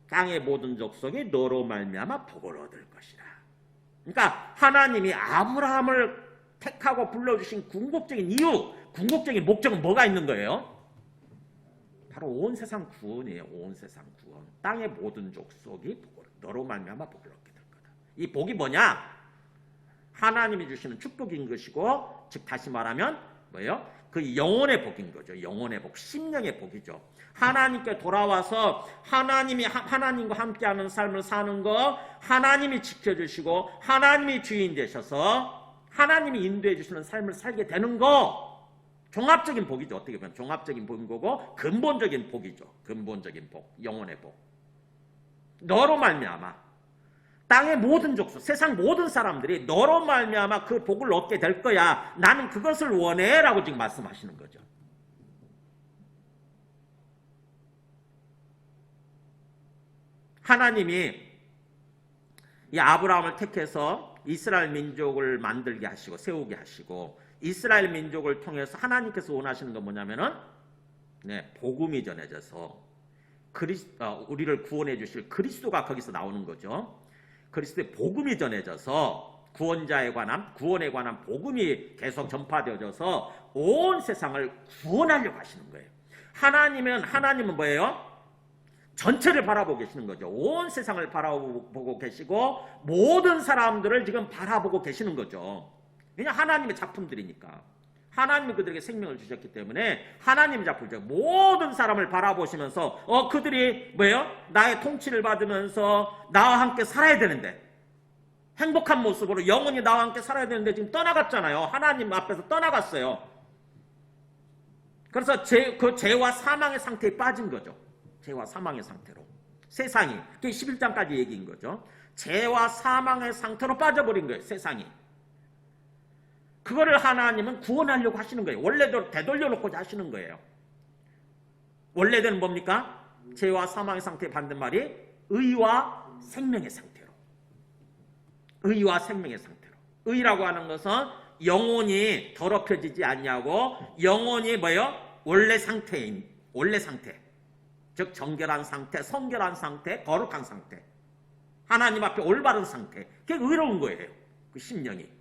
땅의 모든 족속이 너로 말미암아 복을 얻을 것이라. 그러니까 하나님이 아브라함을 택하고 불러주신 궁극적인 이유, 궁극적인 목적은 뭐가 있는 거예요? 바로 온 세상 구원이에요. 온 세상 구원. 땅의 모든 족속이 너로 말미암아 복을 얻게 될 거다. 이 복이 뭐냐? 하나님이 주시는 축복인 것이고 즉 다시 말하면 뭐예요? 그 영혼의 복인 거죠. 영혼의 복, 심령의 복이죠. 하나님께 돌아와서 하나님과 함께하는 삶을 사는 거 거하나님이 지켜주시고 하나님이 주인 되셔서 하나님이 인도해 주시는 삶을 살게 되는 거 종합적인 복이죠. 어떻게 보면 종합적인 복인 거고 근본적인 복이죠. 근본적인 복, 영혼의 복. 너로 말미암아 땅의 모든 족속, 세상 모든 사람들이 너로 말미암아 그 복을 얻게 될 거야. 나는 그것을 원해 라고 지금 말씀하시는 거죠. 하나님이 이 아브라함을 택해서 이스라엘 민족을 만들게 하시고 세우게 하시고 이스라엘 민족을 통해서 하나님께서 원하시는 건 뭐냐면은 복음이 전해져서 우리를 구원해 주실 그리스도가 거기서 나오는 거죠. 그리스도의 복음이 전해져서 구원에 관한 복음이 계속 전파되어져서 온 세상을 구원하려고 하시는 거예요. 하나님은 뭐예요? 전체를 바라보고 계시는 거죠. 온 세상을 바라보고 계시고 모든 사람들을 지금 바라보고 계시는 거죠. 왜냐 하나님의 작품들이니까. 하나님이 그들에게 생명을 주셨기 때문에 하나님의 작품이죠. 모든 사람을 바라보시면서 그들이 뭐예요? 나의 통치를 받으면서 나와 함께 살아야 되는데, 행복한 모습으로 영원히 나와 함께 살아야 되는데 지금 떠나갔잖아요. 하나님 앞에서 떠나갔어요. 그래서 그 죄와 사망의 상태에 빠진 거죠. 죄와 사망의 상태로. 세상이. 그게 11장까지 얘기인 거죠. 죄와 사망의 상태로 빠져버린 거예요. 세상이. 그거를 하나님은 구원하려고 하시는 거예요. 원래대로 되돌려놓고자 하시는 거예요. 원래대로는 뭡니까? 죄와 사망의 상태의 반대말이 의와 생명의 상태로. 의와 생명의 상태로. 의라고 하는 것은 영혼이 더럽혀지지 않냐고, 영혼이 뭐예요? 원래 상태. 즉 정결한 상태, 성결한 상태, 거룩한 상태. 하나님 앞에 올바른 상태. 그게 의로운 거예요. 그 심령이.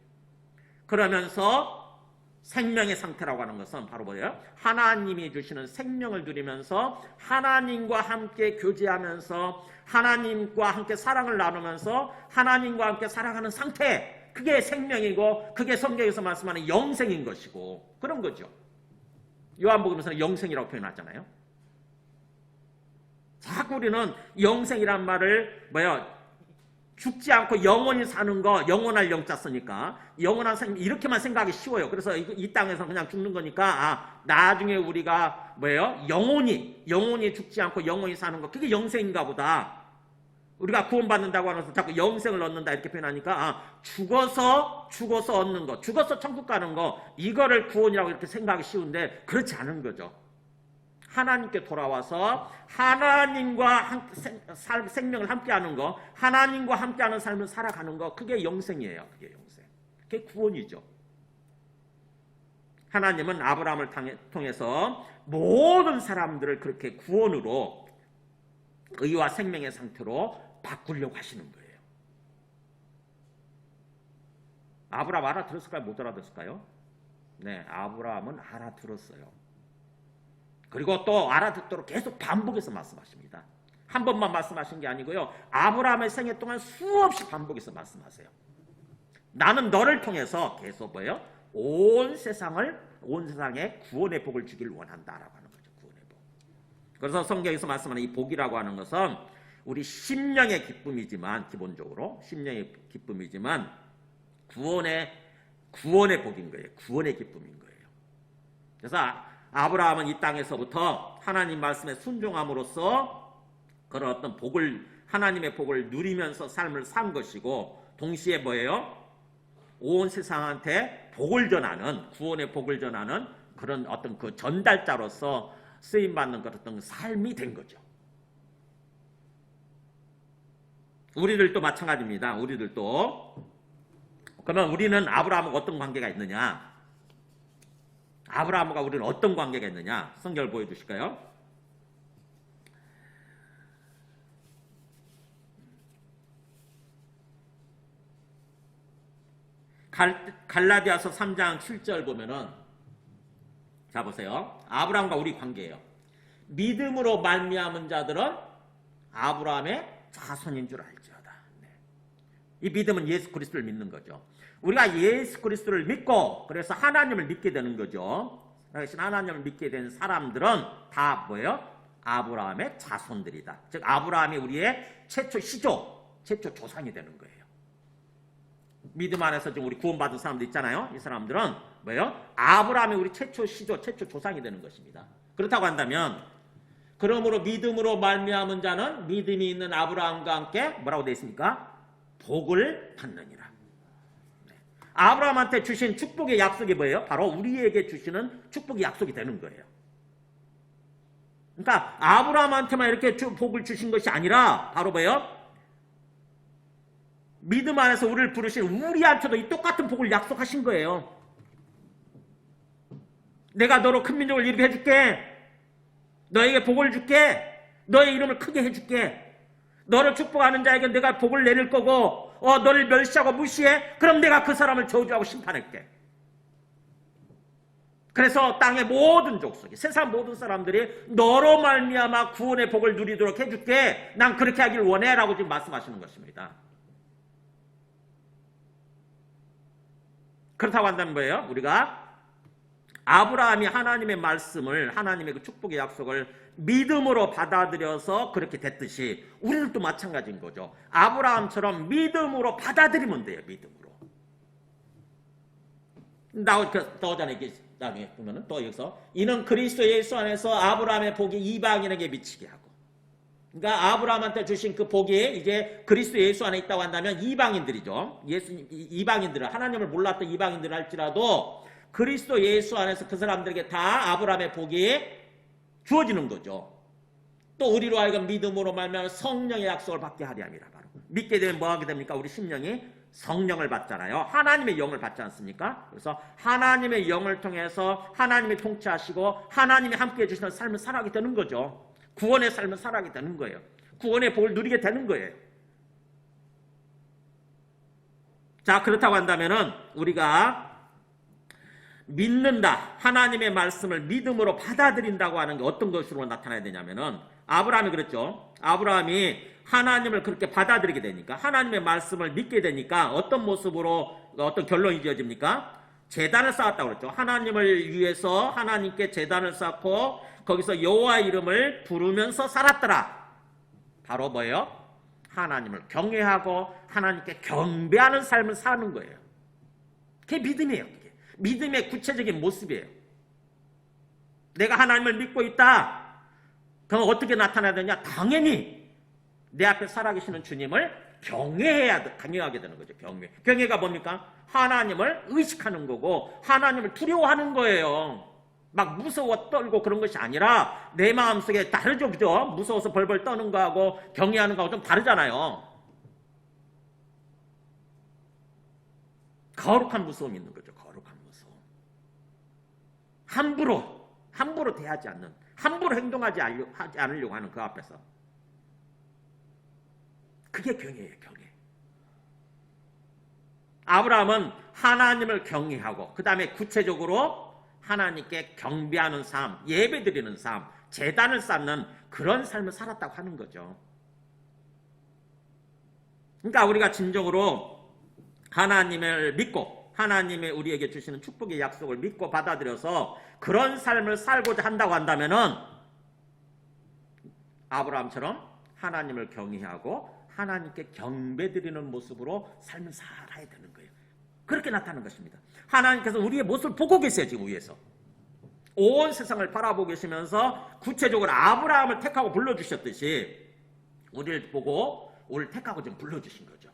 그러면서 생명의 상태라고 하는 것은 바로 뭐예요? 하나님이 주시는 생명을 누리면서 하나님과 함께 교제하면서 하나님과 함께 사랑을 나누면서 하나님과 함께 살아가는 상태. 그게 생명이고 그게 성경에서 말씀하는 영생인 것이고 그런 거죠. 요한복음에서는 영생이라고 표현하잖아요. 자꾸 우리는 영생이란 말을 죽지 않고 영원히 사는 거, 영원할 영자 쓰니까 영원한 생명 이렇게만 생각하기 쉬워요. 그래서 이 땅에서 그냥 죽는 거니까 나중에 우리가 영원히 죽지 않고 영원히 사는 거, 그게 영생인가 보다. 우리가 구원받는다고 하면서 자꾸 영생을 얻는다 이렇게 표현하니까 죽어서 얻는 거, 죽어서 천국 가는 거, 이거를 구원이라고 이렇게 생각하기 쉬운데 그렇지 않은 거죠. 하나님께 돌아와서 하나님과 생명을 함께하는 거, 하나님과 함께하는 삶을 살아가는 거, 그게 영생이에요. 그게 영생. 그게 구원이죠. 하나님은 아브라함을 통해서 모든 사람들을 그렇게 구원으로 의와 생명의 상태로 바꾸려고 하시는 거예요. 아브라함 알아들었을까요? 못 알아들었을까요? 네, 아브라함은 알아들었어요. 그리고 또 알아듣도록 계속 반복해서 말씀하십니다. 한 번만 말씀하신 게 아니고요. 아브라함의 생애 동안 수없이 반복해서 말씀하세요. 나는 너를 통해서 계속 온 세상에 구원의 복을 주길 원한다라고 하는 거죠. 구원의 복. 그래서 성경에서 말씀하는 이 복이라고 하는 것은 우리 심령의 기쁨이지만, 기본적으로 심령의 기쁨이지만 구원의 복인 거예요. 구원의 기쁨인 거예요. 그래서 아브라함은 이 땅에서부터 하나님 말씀에 순종함으로써 그런 어떤 하나님의 복을 누리면서 삶을 산 것이고, 동시에 온 세상한테 복을 전하는, 구원의 복을 전하는 그런 어떤 그 전달자로서 쓰임받는 그런 어떤 삶이 된 거죠. 우리들도 마찬가지입니다. 우리들도. 그러면 우리는 아브라함과 어떤 관계가 있느냐? 아브라함과 우리는 어떤 관계가 있느냐? 성경을 보여주실까요? 갈라디아서 3장 7절 보면은, 자 보세요. 아브라함과 우리 관계예요. 믿음으로 말미암은 자들은 아브라함의 자손인 줄 알지어다. 네. 이 믿음은 예수 그리스도를 믿는 거죠. 우리가 예수 그리스도를 믿고 그래서 하나님을 믿게 되는 거죠. 그래서 하나님을 믿게 된 사람들은 다 아브라함의 자손들이다. 즉 아브라함이 우리의 최초 시조, 최초 조상이 되는 거예요. 믿음 안에서 지금 우리 구원받은 사람들 있잖아요. 이 사람들은 아브라함이 우리 최초 시조, 최초 조상이 되는 것입니다. 그렇다고 한다면, 그러므로 믿음으로 말미암은 자는 믿음이 있는 아브라함과 함께 뭐라고 되어 있습니까? 복을 받느니라. 아브라함한테 주신 축복의 약속이 뭐예요? 바로 우리에게 주시는 축복의 약속이 되는 거예요. 그러니까 아브라함한테만 이렇게 복을 주신 것이 아니라 바로 믿음 안에서 우리를 부르신 우리한테도 이 똑같은 복을 약속하신 거예요. 내가 너로 큰 민족을 이루게 해줄게. 너에게 복을 줄게. 너의 이름을 크게 해줄게. 너를 축복하는 자에게 내가 복을 내릴 거고, 너를 멸시하고 무시해? 그럼 내가 그 사람을 저주하고 심판할게. 그래서 땅의 모든 족속이, 세상 모든 사람들이 너로 말미암아 구원의 복을 누리도록 해줄게. 난 그렇게 하길 원해 라고 지금 말씀하시는 것입니다. 그렇다고 한다면 뭐예요? 우리가 아브라함이 하나님의 말씀을, 하나님의 그 축복의 약속을 믿음으로 받아들여서 그렇게 됐듯이 우리는 또 마찬가지인 거죠. 아브라함처럼 믿음으로 받아들이면 돼요. 믿음으로. 나오잖아요. 이게 나중에 보면은 또 여기서 이는 그리스도 예수 안에서 아브라함의 복이 이방인에게 미치게 하고, 그러니까 아브라함한테 주신 그 복이 이제 그리스도 예수 안에 있다고 한다면 이방인들이죠. 예수님, 이방인들은 하나님을 몰랐던 이방인들 할지라도 그리스도 예수 안에서 그 사람들에게 다 아브라함의 복이 주어지는 거죠. 또 우리로 하여금 믿음으로 말미암아 성령의 약속을 받게 하려 함이라. 바로 믿게 되면 뭐 하게 됩니까? 우리 심령이 성령을 받잖아요. 하나님의 영을 받지 않습니까? 그래서 하나님의 영을 통해서 하나님이 통치하시고 하나님이 함께해 주시는 삶을 살아가게 되는 거죠. 구원의 삶을 살아가게 되는 거예요. 구원의 복을 누리게 되는 거예요. 자, 그렇다고 한다면은 우리가 믿는다, 하나님의 말씀을 믿음으로 받아들인다고 하는 게 어떤 것으로 나타나야 되냐면은, 아브라함이 그랬죠. 아브라함이 하나님을 그렇게 받아들이게 되니까, 하나님의 말씀을 믿게 되니까 어떤 모습으로 어떤 결론이 지어집니까? 제단을 쌓았다고 그랬죠. 하나님을 위해서 하나님께 제단을 쌓고 거기서 여호와 이름을 부르면서 살았더라. 바로 뭐예요? 하나님을 경외하고 하나님께 경배하는 삶을 사는 거예요. 그게 믿음이에요. 그게 믿음의 구체적인 모습이에요. 내가 하나님을 믿고 있다. 그럼 어떻게 나타나야 되냐? 당연히 내 앞에 살아계시는 주님을 경외하게 되는 거죠. 경외가 뭡니까? 하나님을 의식하는 거고 하나님을 두려워하는 거예요. 막 무서워 떨고 그런 것이 아니라 내 마음속에 다르죠. 그죠? 무서워서 벌벌 떠는 거하고 경외하는 거하고 좀 다르잖아요. 거룩한 무서움이 있는 거죠. 거룩한 무서움. 함부로 대하지 않는, 함부로 행동하지 않으려고 하는 그 앞에서. 그게 경외예요. 경외. 아브라함은 하나님을 경외하고 그 다음에 구체적으로 하나님께 경배하는 삶, 예배드리는 삶, 제단을 쌓는 그런 삶을 살았다고 하는 거죠. 그러니까 우리가 진정으로 하나님을 믿고 하나님의 우리에게 주시는 축복의 약속을 믿고 받아들여서 그런 삶을 살고자 한다고 한다면은 아브라함처럼 하나님을 경외하고 하나님께 경배드리는 모습으로 삶을 살아야 되는 거예요. 그렇게 나타나는 것입니다. 하나님께서 우리의 모습을 보고 계세요. 지금 위에서 온 세상을 바라보고 계시면서 구체적으로 아브라함을 택하고 불러주셨듯이 우리를 보고 우리를 택하고 좀 불러주신 거죠.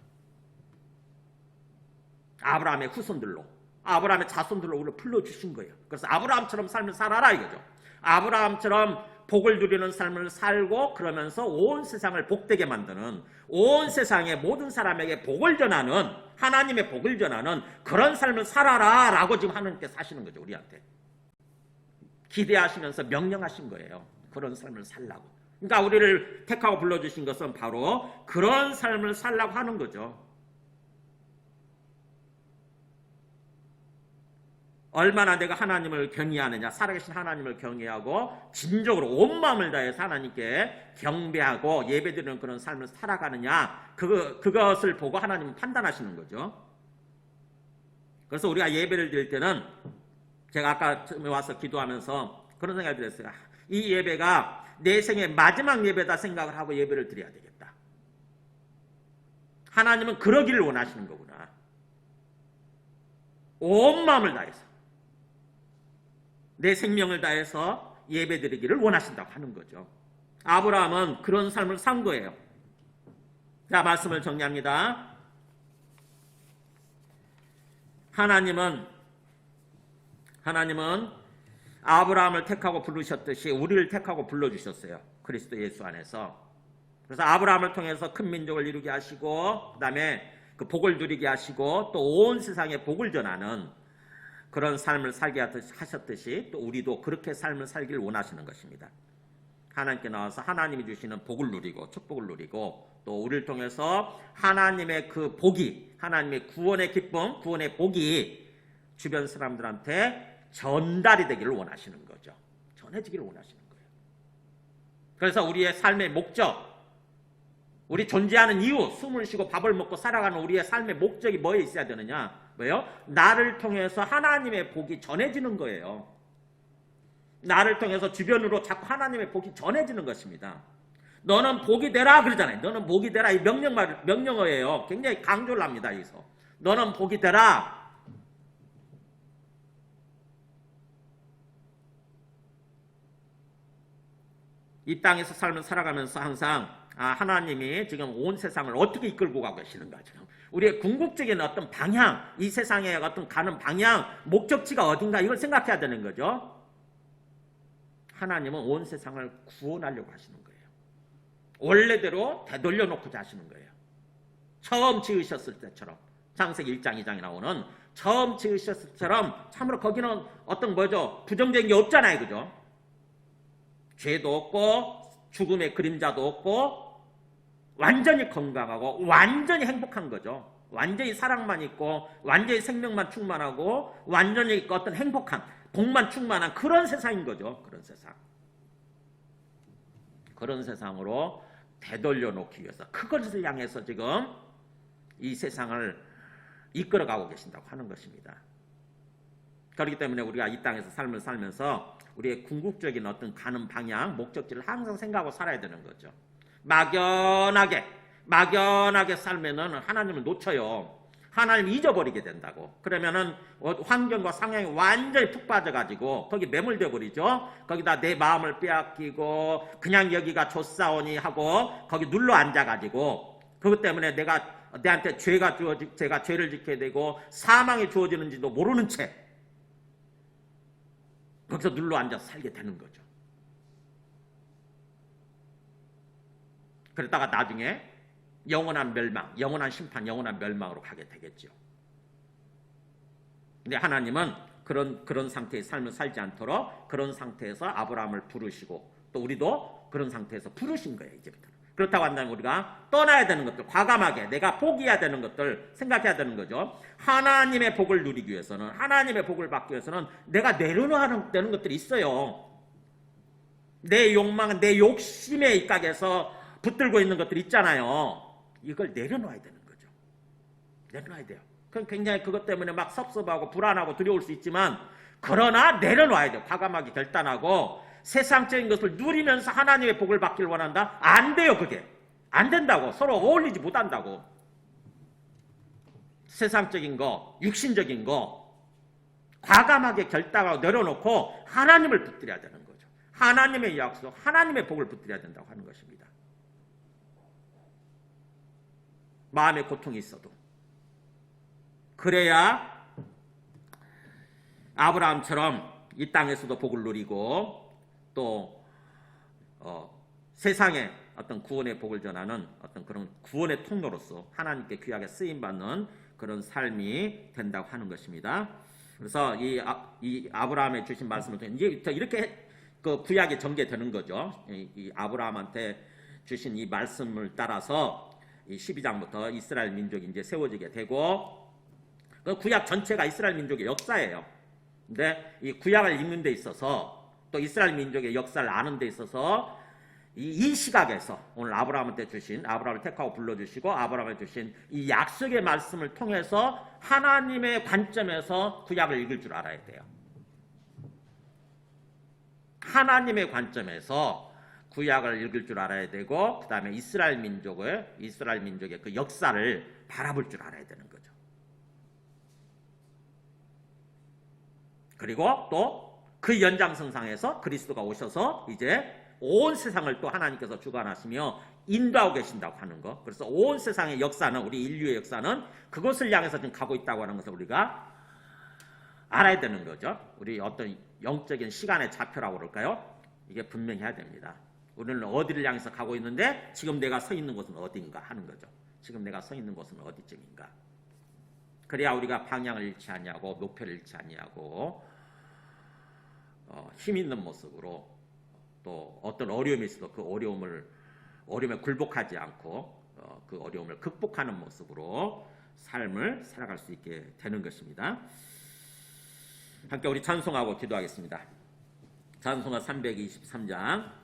아브라함의 후손들로, 아브라함의 자손들로 우리를 불러주신 거예요. 그래서 아브라함처럼 삶을 살아라 이거죠. 아브라함처럼 복을 누리는 삶을 살고 그러면서 온 세상을 복되게 만드는, 온 세상의 모든 사람에게 복을 전하는, 하나님의 복을 전하는 그런 삶을 살아라 라고 지금 하나님께서 하시는 거죠. 우리한테 기대하시면서 명령하신 거예요. 그런 삶을 살라고. 그러니까 우리를 택하고 불러주신 것은 바로 그런 삶을 살라고 하는 거죠. 얼마나 내가 하나님을 경외하느냐, 살아계신 하나님을 경외하고 진정으로 온 마음을 다해서 하나님께 경배하고 예배드리는 그런 삶을 살아가느냐, 그것을 보고 하나님은 판단하시는 거죠. 그래서 우리가 예배를 드릴 때는 제가 아까 처음에 와서 기도하면서 그런 생각이 들었어요. 이 예배가 내 생의 마지막 예배다 생각을 하고 예배를 드려야 되겠다. 하나님은 그러기를 원하시는 거구나. 온 마음을 다해서 내 생명을 다해서 예배드리기를 원하신다고 하는 거죠. 아브라함은 그런 삶을 산 거예요. 자, 말씀을 정리합니다. 하나님은 아브라함을 택하고 부르셨듯이 우리를 택하고 불러주셨어요. 그리스도 예수 안에서. 그래서 아브라함을 통해서 큰 민족을 이루게 하시고 그 다음에 그 복을 누리게 하시고 또 온 세상에 복을 전하는 그런 삶을 살게 하셨듯이 또 우리도 그렇게 삶을 살기를 원하시는 것입니다. 하나님께 나와서 하나님이 주시는 복을 누리고 축복을 누리고 또 우리를 통해서 하나님의 그 복이, 하나님의 구원의 기쁨, 구원의 복이 주변 사람들한테 전달이 되기를 원하시는 거죠. 전해지기를 원하시는 거예요. 그래서 우리의 삶의 목적, 우리 존재하는 이유, 숨을 쉬고 밥을 먹고 살아가는 우리의 삶의 목적이 뭐에 있어야 되느냐? 왜요? 나를 통해서 하나님의 복이 전해지는 거예요. 나를 통해서 주변으로 자꾸 하나님의 복이 전해지는 것입니다. 너는 복이 되라 그러잖아요. 너는 복이 되라. 이 명령어예요. 굉장히 강조를 합니다. 여기서. 너는 복이 되라. 이 땅에서 삶을 살아가면서 항상 하나님이 지금 온 세상을 어떻게 이끌고 가고 계시는가. 지금 우리의 궁극적인 어떤 방향, 이 세상의 어떤 가는 방향, 목적지가 어딘가 이걸 생각해야 되는 거죠. 하나님은 온 세상을 구원하려고 하시는 거예요. 원래대로 되돌려 놓고자 하시는 거예요. 처음 지으셨을 때처럼 창세기 1장 2장에 나오는 처음 지으셨을 때처럼 참으로 거기는 어떤 부정적인 게 없잖아요. 그죠? 죄도 없고 죽음의 그림자도 없고 완전히 건강하고 완전히 행복한 거죠. 완전히 사랑만 있고 완전히 생명만 충만하고 완전히 어떤 행복한 복만 충만한 그런 세상인 거죠. 그런 세상. 그런 세상으로 되돌려 놓기 위해서 그것을 향해서 지금 이 세상을 이끌어가고 계신다고 하는 것입니다. 그렇기 때문에 우리가 이 땅에서 삶을 살면서 우리의 궁극적인 어떤 가는 방향, 목적지를 항상 생각하고 살아야 되는 거죠. 막연하게 살면은 하나님을 놓쳐요. 하나님 잊어버리게 된다고. 그러면은 환경과 상황이 완전히 푹 빠져가지고 거기 매몰돼 버리죠. 거기다 내 마음을 빼앗기고 그냥 여기가 좋사오니 하고 거기 눌러 앉아가지고 그것 때문에 내한테 제가 죄를 짓게 되고 사망이 주어지는지도 모르는 채 거기서 눌러 앉아서 살게 되는 거죠. 그러다가 나중에 영원한 멸망, 영원한 심판, 영원한 멸망으로 가게 되겠죠. 근데 하나님은 그런 상태의 삶을 살지 않도록 그런 상태에서 아브라함을 부르시고 또 우리도 그런 상태에서 부르신 거예요. 이제부터. 그렇다고 한다면 우리가 떠나야 되는 것들, 과감하게 내가 포기해야 되는 것들 생각해야 되는 거죠. 하나님의 복을 누리기 위해서는, 하나님의 복을 받기 위해서는 내가 내려놔야 되는 것들이 있어요. 내 욕망은 내 욕심의 입각에서 붙들고 있는 것들이 있잖아요. 이걸 내려놔야 되는 거죠. 내려놔야 돼요. 그럼 굉장히 그것 때문에 막 섭섭하고 불안하고 두려울 수 있지만 그러나 내려놔야 돼요. 과감하게 결단하고 세상적인 것을 누리면서 하나님의 복을 받기를 원한다? 안 돼요. 그게. 안 된다고. 서로 어울리지 못한다고. 세상적인 거, 육신적인 거 과감하게 결단하고 내려놓고 하나님을 붙들어야 되는 거죠. 하나님의 약속, 하나님의 복을 붙들어야 된다고 하는 것입니다. 마음의 고통이 있어도 그래야 아브라함처럼 이 땅에서도 복을 누리고 또 세상에 어떤 구원의 복을 전하는 어떤 그런 구원의 통로로서 하나님께 귀하게 쓰임받는 그런 삶이 된다고 하는 것입니다. 그래서 이 아브라함에 주신 말씀을 통해 이제 이렇게 그 구약이 전개되는 거죠. 이 아브라함한테 주신 이 말씀을 따라서 이 12장부터 이스라엘 민족이 이제 세워지게 되고 그 구약 전체가 이스라엘 민족의 역사예요. 근데 이 구약을 읽는 데 있어서 또 이스라엘 민족의 역사를 아는 데 있어서 이 시각에서 오늘 아브라함한테 주신 아브라함을 택하고 불러주시고 아브라함에 주신 이 약속의 말씀을 통해서 하나님의 관점에서 구약을 읽을 줄 알아야 돼요. 하나님의 관점에서 구약을 읽을 줄 알아야 되고 그 다음에 이스라엘 민족의 그 역사를 바라볼 줄 알아야 되는 거죠. 그리고 또 그 연장선상에서 그리스도가 오셔서 이제 온 세상을 또 하나님께서 주관하시며 인도하고 계신다고 하는 거. 그래서 온 세상의 역사는 우리 인류의 역사는 그것을 향해서 지금 가고 있다고 하는 것을 우리가 알아야 되는 거죠. 우리 어떤 영적인 시간의 좌표라고 그럴까요? 이게 분명히 해야 됩니다. 우리는 어디를 향해서 가고 있는데 지금 내가 서 있는 곳은 어딘가 하는 거죠. 지금 내가 서 있는 곳은 어디쯤인가. 그래야 우리가 방향을 잃지 아니하고 목표를 잃지 아니하고 힘 있는 모습으로 또 어떤 어려움이 있어도 그 어려움에 굴복하지 않고 그 어려움을 극복하는 모습으로 삶을 살아갈 수 있게 되는 것입니다. 함께 우리 찬송하고 기도하겠습니다. 찬송가 323장